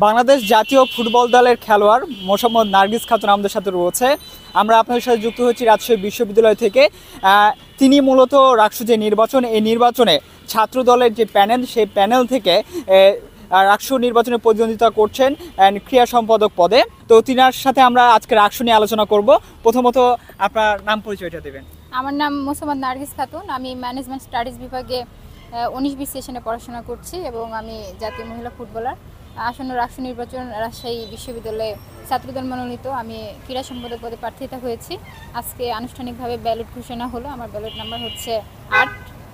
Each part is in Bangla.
বাংলাদেশ জাতীয় ফুটবল দলের খেলোয়াড় মোসাম্মদ নার্গিস খাতুন আমাদের সাথে রয়েছে। আমরা আপনাদের সাথে যুক্ত হচ্ছি রাজশাহী বিশ্ববিদ্যালয় থেকে। তিনি মূলত রাকসু যে নির্বাচন, এই নির্বাচনে ছাত্র দলের যে প্যানেল, সেই প্যানেল থেকে রাকসু নির্বাচনে প্রতিদ্বন্দ্বিতা করছেন ক্রীড়া সম্পাদক পদে। তো তিনার সাথে আমরা আজকে রাকসু নিয়ে আলোচনা করব। প্রথমত আপনার নাম পরিচয়টা দেবেন। আমার নাম মোসাম্মদ নার্গিস খাতুন। আমি ম্যানেজমেন্ট স্টাডিজ বিভাগে 19-20 সেশনে পড়াশোনা করছি এবং আমি জাতীয় মহিলা ফুটবলার। আসন্ন রাকসু নির্বাচন রাজশাহী বিশ্ববিদ্যালয়ে ছাত্রদল মনোনীত আমি ক্রীড়া সম্পাদক পদে প্রার্থিতা হয়েছি। আজকে আনুষ্ঠানিকভাবে ব্যালট ঘোষণা হলো। আমার ব্যালট নাম্বার হচ্ছে 8।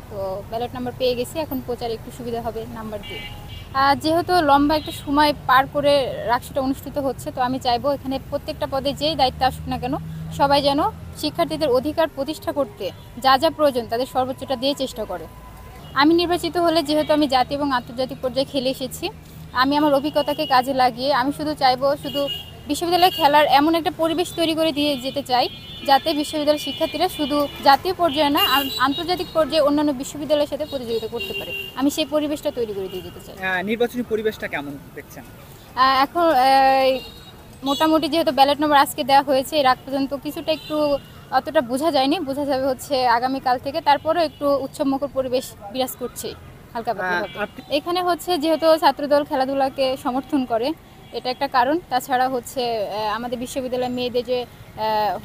তো ব্যালট নাম্বার পেয়ে গেছি, এখন প্রচারে একটু সুবিধা হবে নাম্বার দিয়ে। যেহেতু লম্বা একটা সময় পার করে রাকসুটা অনুষ্ঠিত হচ্ছে, তো আমি চাইবো এখানে প্রত্যেকটা পদে যেই দায়িত্ব আসুক না কেন সবাই যেন শিক্ষার্থীদের অধিকার প্রতিষ্ঠা করতে যা যা প্রয়োজন তাদের সর্বোচ্চটা দিয়ে চেষ্টা করে। আমি নির্বাচিত হলে, যেহেতু আমি জাতীয় এবং আন্তর্জাতিক পর্যায়ে খেলে এসেছি, আমি আমার অভিজ্ঞতাকে কাজে লাগিয়ে আমি শুধু চাইবো বিশ্ববিদ্যালয়ে খেলার এমন একটা পরিবেশ তৈরি করে দিয়ে যেতে চাই যাতে বিশ্ববিদ্যালয়ের শিক্ষার্থীরা শুধু জাতীয় পর্যায়ে না, আন্তর্জাতিক পর্যায়ে অন্যান্য বিশ্ববিদ্যালয়ের সাথে প্রতিযোগিতা করতে পারে। আমি সেই পরিবেশটা তৈরি করে দিয়ে যেতে চাই। নির্বাচনী পরিবেশটা কেমন দেখছেন এখন? মোটামুটি যেহেতু ব্যালট নম্বর আজকে দেওয়া হয়েছে, এর আগ পর্যন্ত কিছুটা একটু অতটা বোঝা যায়নি, বোঝা যাবে হচ্ছে আগামীকাল থেকে। তারপরেও একটু উৎসবমুখর পরিবেশ বিরাজ করছে হালকা পাতলা। এখানে হচ্ছে যেহেতু ছাত্রদল খেলাধুলাকে সমর্থন করে, এটা একটা কারণ। তাছাড়া হচ্ছে আমাদের বিশ্ববিদ্যালয়ের মেয়েদের যে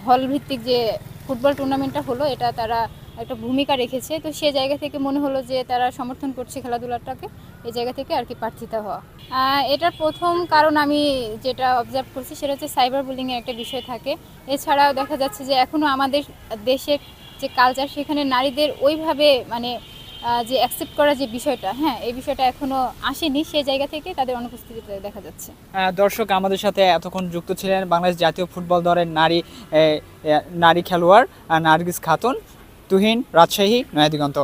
হল ভিত্তিক যে ফুটবল টুর্নামেন্টটা হলো, এটা তারা একটা ভূমিকা রেখেছে। তো সে জায়গা থেকে মনে হলো যে তারা সমর্থন করছে খেলাধুলাটাকে, এই জায়গা থেকে আর কি প্রার্থিতা হওয়া। এটার প্রথম কারণ আমি যেটা অবজার্ভ করছি সেটা হচ্ছে সাইবার বুলিংয়ের একটা বিষয় থাকে। এছাড়াও দেখা যাচ্ছে যে এখনও আমাদের দেশের যে কালচার, সেখানে নারীদের ওইভাবে যে অ্যাকসেপ্ট করার যে বিষয়টা, এই বিষয়টা এখনো আসেনি। সেই জায়গা থেকে তাদের অনুপস্থিতি দেখা যাচ্ছে। দর্শক, আমাদের সাথে এতক্ষণ যুক্ত ছিলেন বাংলাদেশ জাতীয় ফুটবল দলের নারী খেলোয়াড় নার্গিস খাতুন। তুহিন, রাজশাহী, নয়া দিগন্ত।